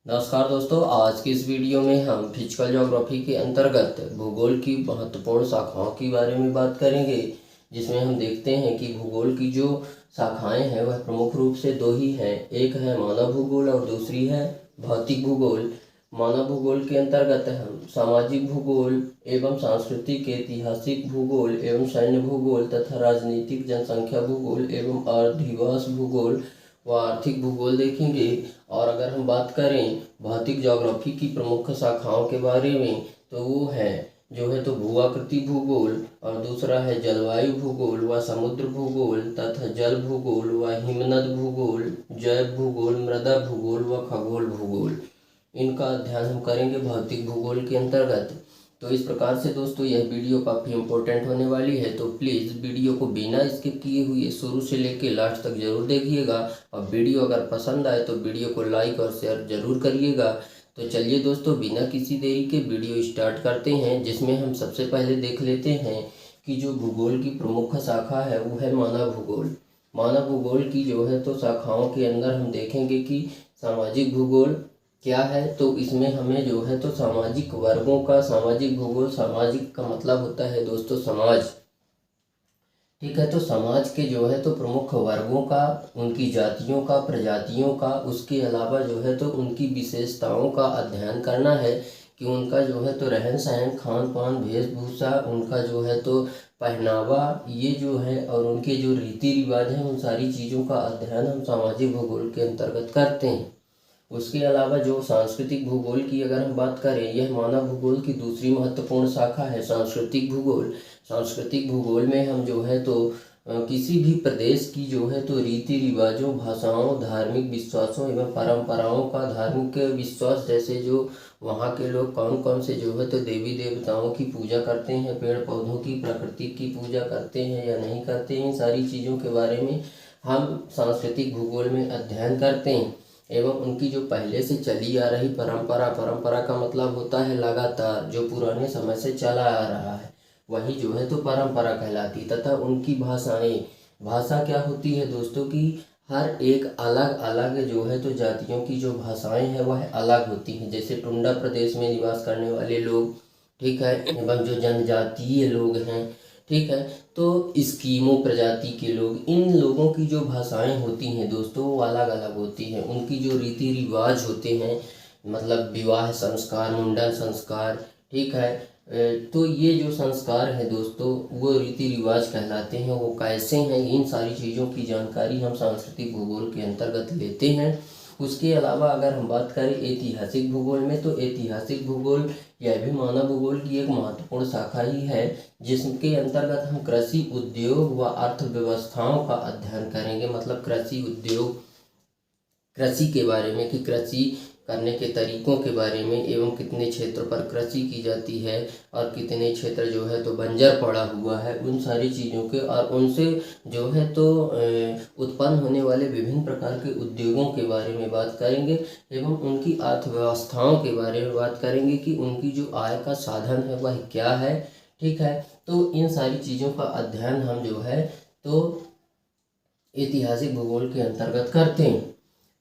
नमस्कार दोस्तों, आज की इस वीडियो में हम फिजिकल ज्योग्राफी के अंतर्गत भूगोल की महत्वपूर्ण शाखाओं के बारे में बात करेंगे। जिसमें हम देखते हैं कि भूगोल की जो शाखाएं हैं वह प्रमुख रूप से दो ही हैं। एक है मानव भूगोल और दूसरी है भौतिक भूगोल। मानव भूगोल के अंतर्गत हम सामाजिक भूगोल एवं सांस्कृतिक, ऐतिहासिक भूगोल एवं सैन्य भूगोल तथा राजनीतिक, जनसंख्या भूगोल एवं अधिवास भूगोल व आर्थिक भूगोल देखेंगे। और अगर हम बात करें भौतिक ज्योग्राफी की प्रमुख शाखाओं के बारे में, तो वो है जो है तो भूआकृति भूगोल, और दूसरा है जलवायु भूगोल व समुद्र भूगोल तथा जल भूगोल व हिमनद भूगोल, जैव भूगोल, मृदा भूगोल व खगोल भूगोल। इनका अध्ययन हम करेंगे भौतिक भूगोल के अंतर्गत। तो इस प्रकार से दोस्तों यह वीडियो काफ़ी इम्पोर्टेंट होने वाली है, तो प्लीज़ वीडियो को बिना स्किप किए हुए शुरू से लेकर लास्ट तक जरूर देखिएगा। और वीडियो अगर पसंद आए तो वीडियो को लाइक और शेयर जरूर करिएगा। तो चलिए दोस्तों, बिना किसी देरी के वीडियो स्टार्ट करते हैं, जिसमें हम सबसे पहले देख लेते हैं कि जो भूगोल की प्रमुख शाखा है वो है मानव भूगोल। मानव भूगोल की जो है तो शाखाओं के अंदर हम देखेंगे कि सामाजिक भूगोल क्या है। तो इसमें हमें जो है तो सामाजिक वर्गों का, सामाजिक भूगोल, सामाजिक का मतलब होता है दोस्तों समाज। ठीक है, तो समाज के जो है तो प्रमुख वर्गों का, उनकी जातियों का, प्रजातियों का, उसके अलावा जो है तो उनकी विशेषताओं का अध्ययन करना है कि उनका जो है तो रहन सहन, खान पान, वेशभूषा, उनका जो है तो पहनावा, ये जो है और उनके जो रीति रिवाज हैं, उन सारी चीज़ों का अध्ययन हम सामाजिक भूगोल के अंतर्गत करते हैं। उसके अलावा जो सांस्कृतिक भूगोल की अगर हम बात करें, यह मानव भूगोल की दूसरी महत्वपूर्ण शाखा है सांस्कृतिक भूगोल। सांस्कृतिक भूगोल में हम जो है तो किसी भी प्रदेश की जो है तो रीति रिवाजों, भाषाओं, धार्मिक विश्वासों एवं परंपराओं का, धार्मिक विश्वास जैसे जो वहाँ के लोग कौन कौन से जो है तो देवी देवताओं की पूजा करते हैं, पेड़ पौधों की, प्रकृति की पूजा करते हैं या नहीं करते हैं, इन सारी चीज़ों के बारे में हम सांस्कृतिक भूगोल में अध्ययन करते हैं। एवं उनकी जो पहले से चली आ रही परंपरा, परंपरा का मतलब होता है लगातार जो पुराने समय से चला आ रहा है, वही जो है तो परंपरा कहलाती। तथा उनकी भाषाएं, भाषा क्या होती है दोस्तों की हर एक अलग अलग जो है तो जातियों की जो भाषाएं हैं वह अलग होती हैं। जैसे टुंडा प्रदेश में निवास करने वाले लोग, ठीक है, एवं जो जनजातीय लोग हैं, ठीक है, तो स्कीमो प्रजाति के लोग, इन लोगों की जो भाषाएं होती हैं दोस्तों वो अलग अलग होती हैं। उनकी जो रीति रिवाज होते हैं, मतलब विवाह संस्कार, मुंडन संस्कार, ठीक है, तो ये जो संस्कार है दोस्तों वो रीति रिवाज कहलाते हैं। वो कैसे हैं, इन सारी चीज़ों की जानकारी हम सांस्कृतिक भूगोल के अंतर्गत लेते हैं। उसके अलावा अगर हम बात करें ऐतिहासिक भूगोल में, तो ऐतिहासिक भूगोल यह भी मानव भूगोल की एक महत्वपूर्ण शाखा ही है, जिसके अंतर्गत हम कृषि, उद्योग व अर्थव्यवस्थाओं का अध्ययन करेंगे। मतलब कृषि उद्योग, कृषि के बारे में कि कृषि करने के तरीकों के बारे में, एवं कितने क्षेत्र पर कृषि की जाती है और कितने क्षेत्र जो है तो बंजर पड़ा हुआ है, उन सारी चीज़ों के और उनसे जो है तो उत्पन्न होने वाले विभिन्न प्रकार के उद्योगों के बारे में बात करेंगे। एवं उनकी अर्थव्यवस्थाओं के बारे में बात करेंगे कि उनकी जो आय का साधन है वह क्या है। ठीक है, तो इन सारी चीज़ों का अध्ययन हम जो है तो ऐतिहासिक भूगोल के अंतर्गत करते हैं।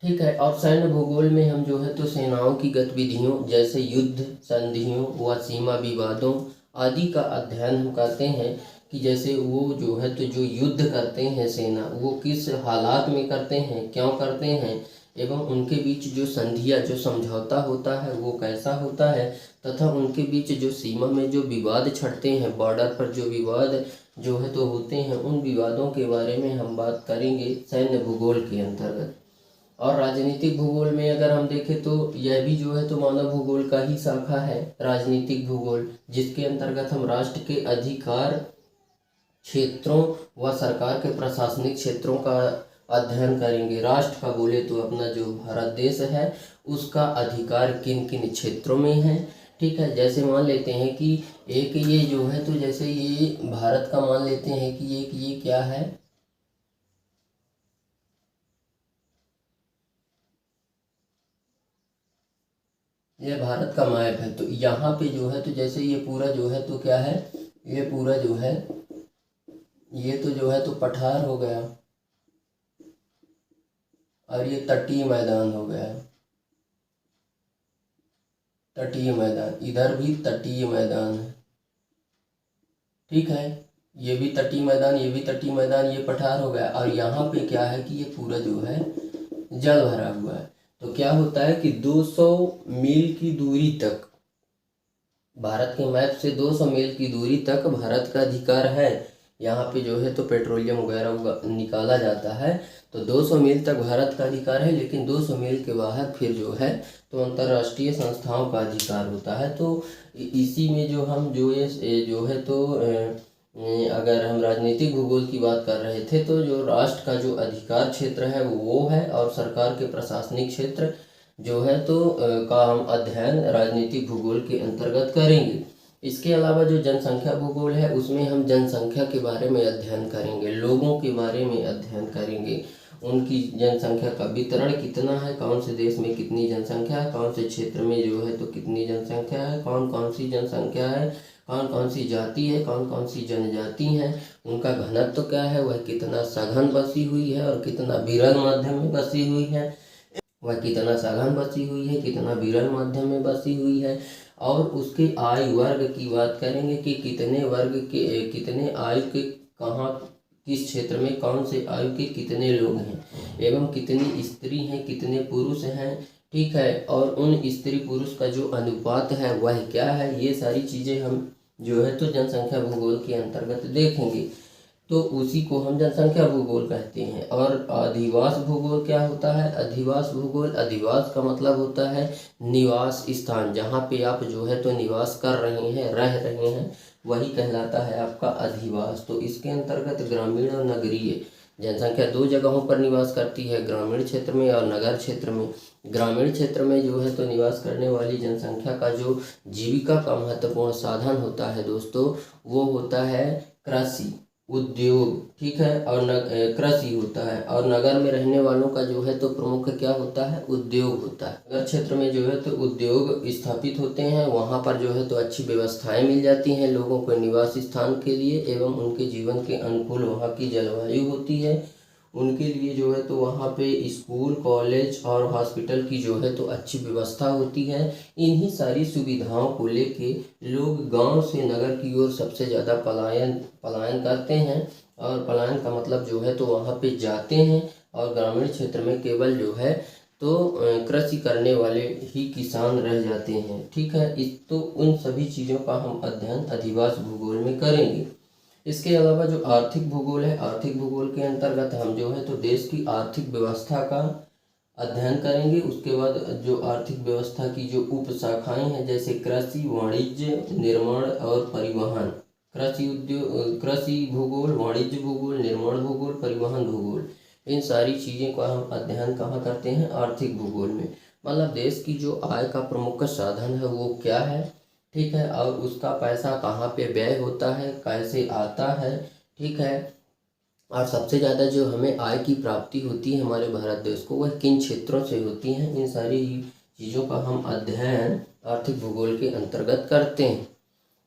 ठीक है, और सैन्य भूगोल में हम जो है तो सेनाओं की गतिविधियों, जैसे युद्ध, संधियों व सीमा विवादों आदि का अध्ययन हम करते हैं कि जैसे वो जो है तो जो युद्ध करते हैं सेना, वो किस हालात में करते हैं, क्यों करते हैं, एवं उनके बीच जो संधियाँ, जो समझौता होता है वो कैसा होता है, तथा उनके बीच जो सीमा में जो विवाद छड़ते हैं, बॉर्डर पर जो विवाद जो है तो होते हैं, उन विवादों के बारे में हम बात करेंगे सैन्य भूगोल के अंतर्गत। और राजनीतिक भूगोल में अगर हम देखें तो यह भी जो है तो मानव भूगोल का ही शाखा है, राजनीतिक भूगोल, जिसके अंतर्गत हम राष्ट्र के अधिकार क्षेत्रों व सरकार के प्रशासनिक क्षेत्रों का अध्ययन करेंगे। राष्ट्र का बोले तो अपना जो भारत देश है उसका अधिकार किन किन क्षेत्रों में है। ठीक है, जैसे मान लेते हैं कि एक ये जो है तो जैसे ये भारत का मान लेते हैं कि एक ये क्या है, ये भारत का मैप है। तो यहाँ पे जो है तो जैसे ये पूरा जो है तो क्या है, ये पूरा जो है, ये तो जो है तो पठार हो गया और ये तटीय मैदान हो गया। तटीय मैदान, इधर भी तटीय मैदान है, ठीक है। ये भी तटीय मैदान, ये भी तटीय मैदान, ये पठार हो गया। और यहाँ पे क्या है कि ये पूरा जो है जल भरा हुआ है। तो क्या होता है कि 200 मील की दूरी तक, भारत के मैप से 200 मील की दूरी तक भारत का अधिकार है। यहाँ पे जो है तो पेट्रोलियम वगैरह निकाला जाता है। तो 200 मील तक भारत का अधिकार है, लेकिन 200 मील के बाहर फिर जो है तो अंतर्राष्ट्रीय संस्थाओं का अधिकार होता है। तो इसी में जो हम जो है तो अगर हम राजनीतिक भूगोल की बात कर रहे थे, तो जो राष्ट्र का जो अधिकार क्षेत्र है वो है, और सरकार के प्रशासनिक क्षेत्र जो है तो का हम अध्ययन राजनीतिक भूगोल के अंतर्गत करेंगे। इसके अलावा जो जनसंख्या भूगोल है उसमें हम जनसंख्या के बारे में अध्ययन करेंगे, लोगों के बारे में अध्ययन करेंगे, उनकी जनसंख्या का वितरण कितना है, कौन से देश में कितनी जनसंख्या है, कौन से क्षेत्र में जो है तो कितनी जनसंख्या है, कौन कौन सी जनसंख्या है, कौन कौन सी जाति है, कौन कौन सी जनजाति हैं, उनका घनत्व क्या है, वह कितना सघन बसी हुई है और कितना विरल मध्यम में बसी हुई है, वह कितना सघन बसी हुई है, कितना विरल मध्यम में बसी हुई है। और उसके आयु वर्ग की बात करेंगे कि कितने वर्ग के, कितने आयु के कहाँ किस क्षेत्र में कौन से आयु के कितने लोग हैं, एवं कितनी स्त्री हैं, कितने पुरुष हैं, ठीक है। और उन स्त्री पुरुष का जो अनुपात है वह क्या है, ये सारी चीज़ें हम जो है तो जनसंख्या भूगोल के अंतर्गत देखेंगे। तो उसी को हम जनसंख्या भूगोल कहते हैं। और अधिवास भूगोल क्या होता है? अधिवास भूगोल, अधिवास का मतलब होता है निवास स्थान, जहाँ पे आप जो है तो निवास कर रहे हैं, रह रहे हैं, वही कहलाता है आपका अधिवास। तो इसके अंतर्गत ग्रामीण और नगरीय जनसंख्या 2 जगहों पर निवास करती है, ग्रामीण क्षेत्र में और नगर क्षेत्र में। ग्रामीण क्षेत्र में जो है तो निवास करने वाली जनसंख्या का जो जीविका का महत्वपूर्ण साधन होता है दोस्तों, वो होता है कृषि, उद्योग, ठीक है, और कृषि होता है। और नगर में रहने वालों का जो है तो प्रमुख क्या होता है? उद्योग होता है। नगर क्षेत्र में जो है तो उद्योग स्थापित होते हैं, वहाँ पर जो है तो अच्छी व्यवस्थाएं मिल जाती हैं लोगों को निवास स्थान के लिए, एवं उनके जीवन के अनुकूल वहाँ की जलवायु होती है उनके लिए जो है तो वहाँ पे स्कूल, कॉलेज और हॉस्पिटल की जो है तो अच्छी व्यवस्था होती है। इन्हीं सारी सुविधाओं को लेके लोग गांव से नगर की ओर सबसे ज़्यादा पलायन करते हैं। और पलायन का मतलब जो है तो वहाँ पे जाते हैं, और ग्रामीण क्षेत्र में केवल जो है तो कृषि करने वाले ही किसान रह जाते हैं, ठीक है। तो उन सभी चीज़ों का हम अध्ययन अधिवास भूगोल में करेंगे। इसके अलावा जो आर्थिक भूगोल है, आर्थिक भूगोल के अंतर्गत हम जो है तो देश की आर्थिक व्यवस्था का अध्ययन करेंगे। उसके बाद जो आर्थिक व्यवस्था की जो उप शाखाएँ हैं, जैसे कृषि, वाणिज्य, निर्माण और परिवहन, कृषि उद्योग, कृषि भूगोल, वाणिज्य भूगोल, निर्माण भूगोल, परिवहन भूगोल, इन सारी चीज़ें का हम अध्ययन कहाँ करते हैं? आर्थिक भूगोल में। मतलब देश की जो आय का प्रमुख साधन है वो क्या है, ठीक है, और उसका पैसा कहाँ पे व्यय होता है, कैसे आता है, ठीक है। और सबसे ज़्यादा जो हमें आय की प्राप्ति होती है हमारे भारत देश को, वह किन क्षेत्रों से होती हैं, इन सारी चीज़ों का हम अध्ययन आर्थिक भूगोल के अंतर्गत करते हैं।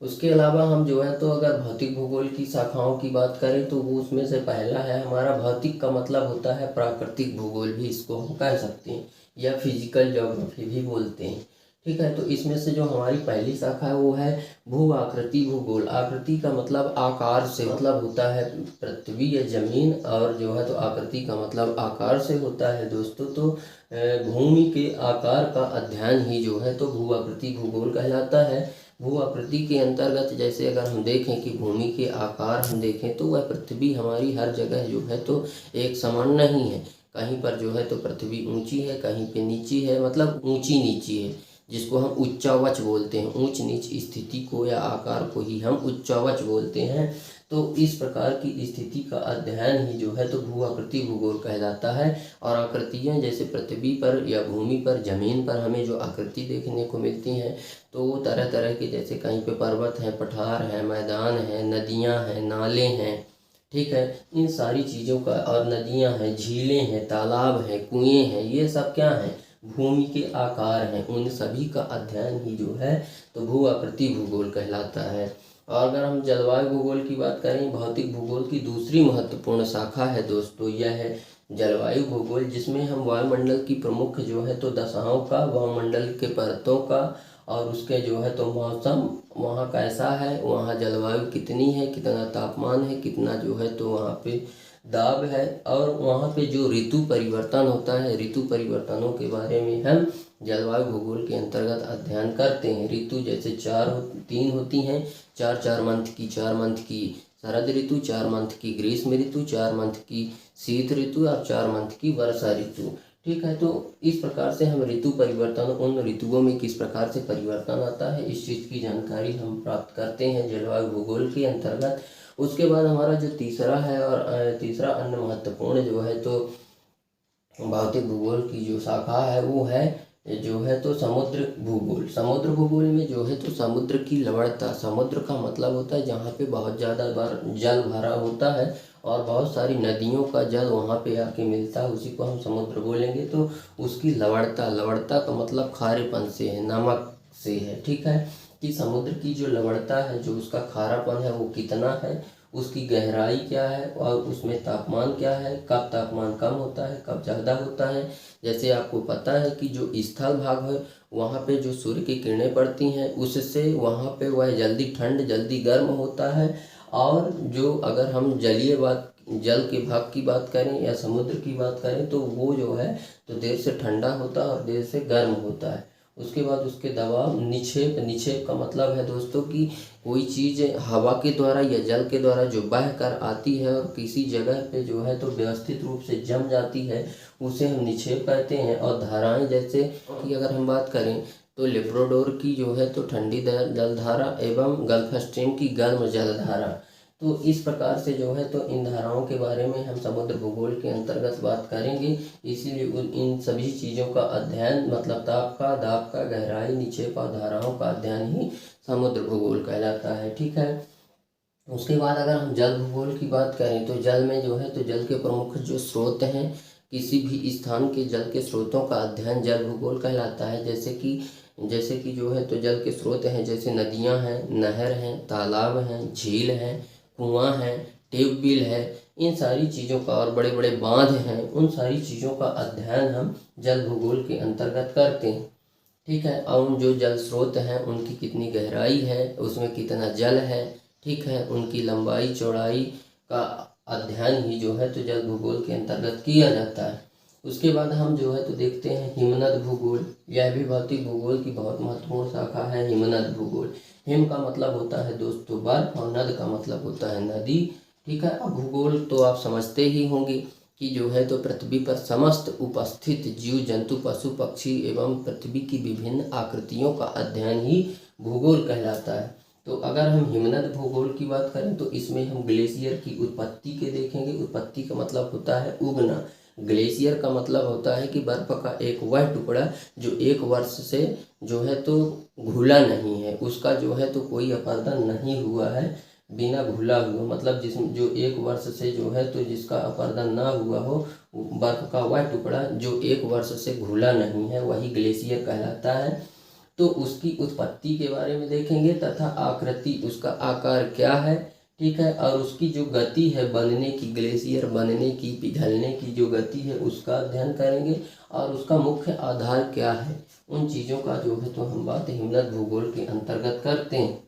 उसके अलावा हम जो है तो अगर भौतिक भूगोल की शाखाओं की बात करें तो वो उसमें से पहला है हमारा, भौतिक का मतलब होता है प्राकृतिक भूगोल भी इसको हम कह सकते हैं, या फिजिकल ज्योग्राफी भी बोलते हैं, ठीक है। तो इसमें से जो हमारी पहली शाखा है वो है भू आकृति भूगोल। आकृति का मतलब आकार से मतलब होता है पृथ्वी या जमीन, और जो है तो आकृति का मतलब आकार से होता है दोस्तों। तो भूमि के आकार का अध्ययन ही जो है तो भू आकृति भूगोल कहलाता है। भू आकृति के अंतर्गत जैसे अगर हम देखें कि भूमि के आकार हम देखें तो वह पृथ्वी हमारी हर जगह जो है तो एक समान नहीं है। कहीं पर जो है तो पृथ्वी ऊंची है, कहीं पे नीची है, मतलब ऊंची नीची है, जिसको हम उच्चावच बोलते हैं। ऊंच नीच स्थिति को या आकार को ही हम उच्चावच बोलते हैं। तो इस प्रकार की स्थिति का अध्ययन ही जो है तो भू आकृति भूगोल कहलाता है। और आकृतियाँ जैसे पृथ्वी पर या भूमि पर, जमीन पर हमें जो आकृति देखने को मिलती हैं तो वो तरह तरह के, जैसे कहीं पे पर्वत हैं, पठार हैं, मैदान हैं, नदियाँ हैं, नाले हैं, ठीक है, इन सारी चीज़ों का, और नदियाँ हैं, झीलें हैं, तालाब हैं, कुएँ हैं, ये सब क्या हैं? भूमि के आकार हैं। उन सभी का अध्ययन ही जो है तो भू आकृति भूगोल कहलाता है। और अगर हम जलवायु भूगोल की बात करें, भौतिक भूगोल की दूसरी महत्वपूर्ण शाखा है दोस्तों, यह है जलवायु भूगोल, जिसमें हम वायुमंडल की प्रमुख जो है तो दशाओं का, वायुमंडल के परतों का और उसके जो है तो मौसम वहाँ कैसा है, वहाँ जलवायु कितनी है, कितना तापमान है, कितना जो है तो वहाँ पे दाब है, और वहाँ पे जो ऋतु परिवर्तन होता है, ऋतु परिवर्तनों के बारे में हम जलवायु भूगोल के अंतर्गत अध्ययन करते हैं। ऋतु जैसे तीन होती हैं, 4 मंथ की शरद ऋतु, 4 मंथ की ग्रीष्म ऋतु, 4 मंथ की शीत ऋतु और 4 मंथ की वर्षा ऋतु। ठीक है, तो इस प्रकार से हम ऋतु परिवर्तन, उन ऋतुओं में किस प्रकार से परिवर्तन आता है, इस चीज़ की जानकारी हम प्राप्त करते हैं जलवायु भूगोल के अंतर्गत। उसके बाद हमारा जो तीसरा है और तीसरा अन्य महत्वपूर्ण जो है तो भौतिक भूगोल की जो शाखा है वो है जो है तो समुद्र भूगोल। समुद्र भूगोल में जो है तो समुद्र की लवणता, समुद्र का मतलब होता है जहाँ पे बहुत ज़्यादा बार जल भरा होता है और बहुत सारी नदियों का जल वहाँ पे आके मिलता है, उसी को हम समुद्र बोलेंगे। तो उसकी लवणता, लवणता का मतलब खारेपन से है, नमक से है। ठीक है, कि समुद्र की जो लवणता है, जो उसका खारापन है वो कितना है, उसकी गहराई क्या है और उसमें तापमान क्या है, कब तापमान कम होता है, कब ज़्यादा होता है। जैसे आपको पता है कि जो स्थल भाग है वहाँ पे जो सूर्य की किरणें पड़ती हैं उससे वहाँ पे वह जल्दी ठंड जल्दी गर्म होता है, और जो अगर हम जल के भाग की बात करें या समुद्र की बात करें तो वो जो है तो देर से ठंडा होता है और देर से गर्म होता है। उसके बाद उसके दबाव, निक्षेप का मतलब है दोस्तों कि कोई चीज़ हवा के द्वारा या जल के द्वारा जो बह कर आती है और किसी जगह पे जो है तो व्यवस्थित रूप से जम जाती है, उसे हम निक्षेप कहते हैं। और धाराएं, जैसे कि अगर हम बात करें तो लेब्राडोर की जो है तो ठंडी जलधारा एवं गल्फ स्ट्रीम की गर्म जलधारा। तो इस प्रकार से जो है तो इन धाराओं के बारे में हम समुद्र भूगोल के अंतर्गत बात करेंगे। इसीलिए इन सभी चीज़ों का अध्ययन, मतलब दाब का, गहराई, निक्षेप और धाराओं का अध्ययन ही समुद्र भूगोल कहलाता है। ठीक है, उसके बाद अगर हम जल भूगोल की बात करें तो जल में जो है तो जल के प्रमुख जो स्रोत हैं, किसी भी स्थान के जल के स्रोतों का अध्ययन जल भूगोल कहलाता है। जैसे कि जो है तो जल के स्रोत हैं, जैसे नदियां हैं, नहर हैं, तालाब हैं, झील हैं, कुआं है, ट्यूबवेल है, इन सारी चीज़ों का, और बड़े बड़े बांध हैं, उन सारी चीज़ों का अध्ययन हम जल भूगोल के अंतर्गत करते हैं। ठीक है, और उन जो जल स्रोत हैं उनकी कितनी गहराई है, उसमें कितना जल है, ठीक है, उनकी लंबाई चौड़ाई का अध्ययन ही जो है तो जल भूगोल के अंतर्गत किया जाता है। उसके बाद हम जो है तो देखते हैं हिमनद भूगोल। यह भी भौतिक भूगोल की बहुत महत्वपूर्ण शाखा है, हिमनद भूगोल। हिम का मतलब होता है दोस्तों बर्फ और नद का मतलब होता है नदी। ठीक है, अब भूगोल तो आप समझते ही होंगे कि जो है तो पृथ्वी पर समस्त उपस्थित जीव जंतु, पशु पक्षी एवं पृथ्वी की विभिन्न आकृतियों का अध्ययन ही भूगोल कहलाता है। तो अगर हम हिमनद भूगोल की बात करें तो इसमें हम ग्लेशियर की उत्पत्ति के देखेंगे। उत्पत्ति का मतलब होता है उगना। ग्लेशियर का मतलब होता है कि बर्फ का एक वह टुकड़ा जो एक वर्ष से जो है तो घुला नहीं है, उसका जो है तो कोई अपरदन नहीं हुआ है, बिना घुला हुआ, मतलब जिसमें जो एक वर्ष से जो है तो जिसका अपरदन ना हुआ हो, बर्फ का वह टुकड़ा जो एक वर्ष से घुला नहीं है, वही ग्लेशियर कहलाता है। तो उसकी उत्पत्ति के बारे में देखेंगे तथा आकृति, उसका आकार क्या है, ठीक है, और उसकी जो गति है बनने की, ग्लेशियर बनने की, पिघलने की जो गति है उसका अध्ययन करेंगे, और उसका मुख्य आधार क्या है, उन चीज़ों का जो है तो हम बात हिमनद भूगोल के अंतर्गत करते हैं।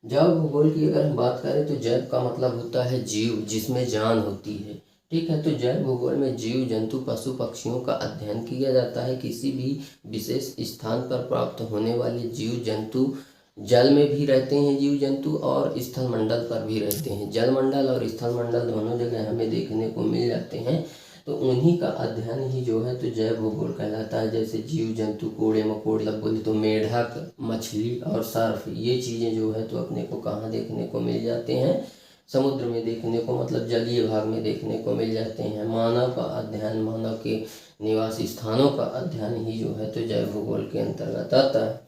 जैव भूगोल की अगर हम बात करें तो जैव का मतलब होता है जीव, जिसमें जान होती है। ठीक है, तो जैव भूगोल में जीव जंतु, पशु पक्षियों का अध्ययन किया जाता है। किसी भी विशेष स्थान पर प्राप्त होने वाले जीव जंतु, जल में भी रहते हैं जीव जंतु और स्थल मंडल पर भी रहते हैं। जल मंडल और स्थल मंडल दोनों जगह हमें देखने को मिल जाते हैं, तो उन्हीं का अध्ययन ही जो है तो जैव भूगोल कहलाता है। जैसे जीव जंतु, कोड़े मकोड़े, मतलब बोले तो मेढक, मछली और सर्फ, ये चीज़ें जो है तो अपने को कहाँ देखने को मिल जाते हैं, समुद्र में देखने को, मतलब जलीय भाग में देखने को मिल जाते हैं। मानव का अध्ययन, मानव के निवास स्थानों का अध्ययन ही जो है तो जैव भूगोल के अंतर्गत आता है।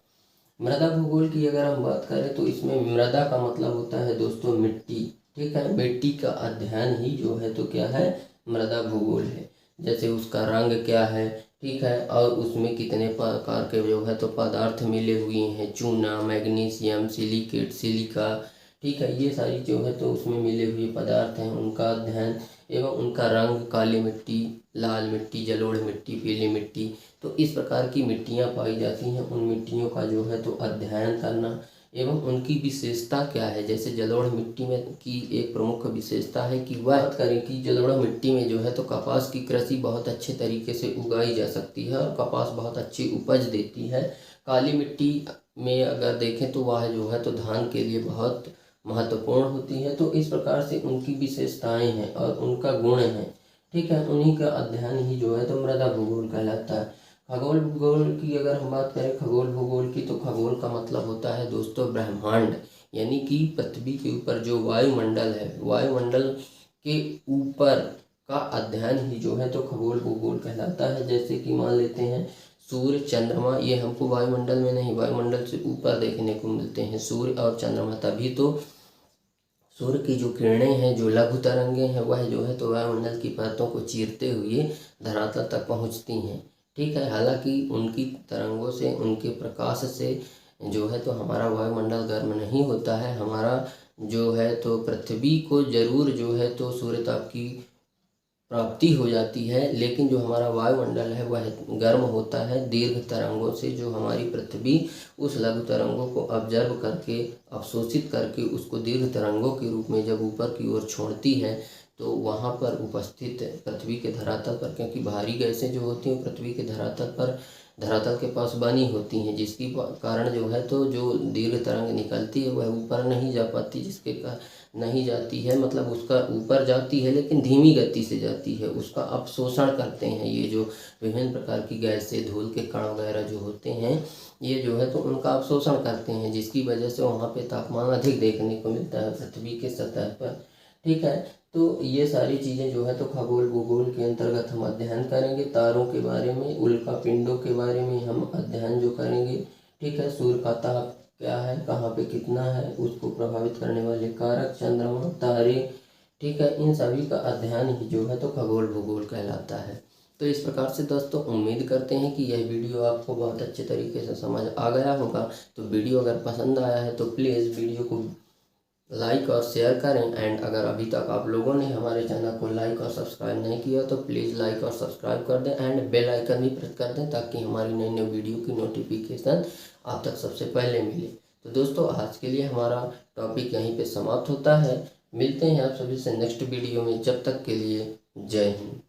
मृदा भूगोल की अगर हम बात करें तो इसमें मृदा का मतलब होता है दोस्तों मिट्टी। ठीक है, मिट्टी का अध्ययन ही जो है तो क्या है, मृदा भूगोल है। जैसे उसका रंग क्या है, ठीक है, और उसमें कितने प्रकार के जो है तो पदार्थ मिले हुए हैं, चूना, मैग्नीशियम, सिलिकेट, सिलिका, ठीक है। ये सारी जो है तो उसमें मिले हुए पदार्थ हैं उनका अध्ययन एवं उनका रंग, काली मिट्टी, लाल मिट्टी, जलोढ़ मिट्टी, पीली मिट्टी, तो इस प्रकार की मिट्टियाँ पाई जाती हैं। उन मिट्टियों का जो है तो अध्ययन करना एवं उनकी विशेषता क्या है। जैसे जलोढ़ मिट्टी में की एक प्रमुख विशेषता है कि वह बात करें कि जलोढ़ मिट्टी में जो है तो कपास की कृषि बहुत अच्छे तरीके से उगाई जा सकती है और कपास बहुत अच्छी उपज देती है। काली मिट्टी में अगर देखें तो वह जो है तो धान के लिए बहुत महत्वपूर्ण होती है। तो इस प्रकार से उनकी विशेषताएं हैं और उनका गुण है, ठीक है। उन्हीं का अध्ययन ही जो है तो मृदा भूगोल कहलाता है। खगोल भूगोल की अगर हम बात करें खगोल भूगोल की, तो खगोल का मतलब होता है दोस्तों ब्रह्मांड, यानी कि पृथ्वी के ऊपर जो वायुमंडल है, वायुमंडल के ऊपर का अध्ययन ही जो है तो खगोल भूगोल कहलाता है। जैसे कि मान लेते हैं सूर्य, चंद्रमा, ये हमको वायुमंडल में नहीं, वायुमंडल से ऊपर देखने को मिलते हैं सूर्य और चंद्रमा। तभी तो सूर्य की जो किरणें हैं, जो लघु तरंगें हैं, वह जो है तो वायुमंडल की परतों को चीरते हुए धरातल तक पहुंचती हैं, ठीक है। हालांकि उनकी तरंगों से, उनके प्रकाश से जो है तो हमारा वायुमंडल गर्म नहीं होता है। हमारा जो है तो पृथ्वी को जरूर जो है तो सूर्यताप की प्राप्ति हो जाती है, लेकिन जो हमारा वायुमंडल है वह गर्म होता है दीर्घ तरंगों से। जो हमारी पृथ्वी उस लघु तरंगों को ऑब्जर्व करके, अवशोषित करके उसको दीर्घ तरंगों के रूप में जब ऊपर की ओर छोड़ती है, तो वहाँ पर उपस्थित पृथ्वी के धरातल पर, क्योंकि भारी गैसें जो होती हैं पृथ्वी के धरातल पर, धरातल के पास बनी होती हैं, जिसके कारण जो है तो जो दीर्घ तरंग निकलती है वह ऊपर नहीं जा पाती, जिसके नहीं जाती है, मतलब उसका ऊपर जाती है लेकिन धीमी गति से जाती है, उसका अवशोषण करते हैं ये जो विभिन्न प्रकार की गैसें, धूल के कण वगैरह जो होते हैं, ये जो है तो उनका अवशोषण करते हैं, जिसकी वजह से वहाँ पे तापमान अधिक देखने को मिलता है पृथ्वी के सतह पर, ठीक है। तो ये सारी चीज़ें जो है तो खगोल भूगोल के अंतर्गत हम अध्ययन करेंगे। तारों के बारे में, उल्का पिंडों के बारे में हम अध्ययन जो करेंगे, ठीक है। सूर्य का ताप क्या है, कहाँ पे कितना है, उसको प्रभावित करने वाले कारक, चंद्रमा, तारे, ठीक है। इन सभी का अध्ययन ही जो है तो खगोल भूगोल कहलाता है। तो इस प्रकार से दोस्तों उम्मीद करते हैं कि यह वीडियो आपको बहुत अच्छे तरीके से समझ आ गया होगा। तो वीडियो अगर पसंद आया है तो प्लीज़ वीडियो को लाइक और शेयर करें। एंड अगर अभी तक आप लोगों ने हमारे चैनल को लाइक और सब्सक्राइब नहीं किया तो प्लीज़ लाइक और सब्सक्राइब कर दें एंड बेल आइकन भी प्रेस कर दें, ताकि हमारी नई नई वीडियो की नोटिफिकेशन आप तक सबसे पहले मिले। तो दोस्तों आज के लिए हमारा टॉपिक यहीं पे समाप्त होता है। मिलते हैं आप सभी से नेक्स्ट वीडियो में, जब तक के लिए जय हिंद।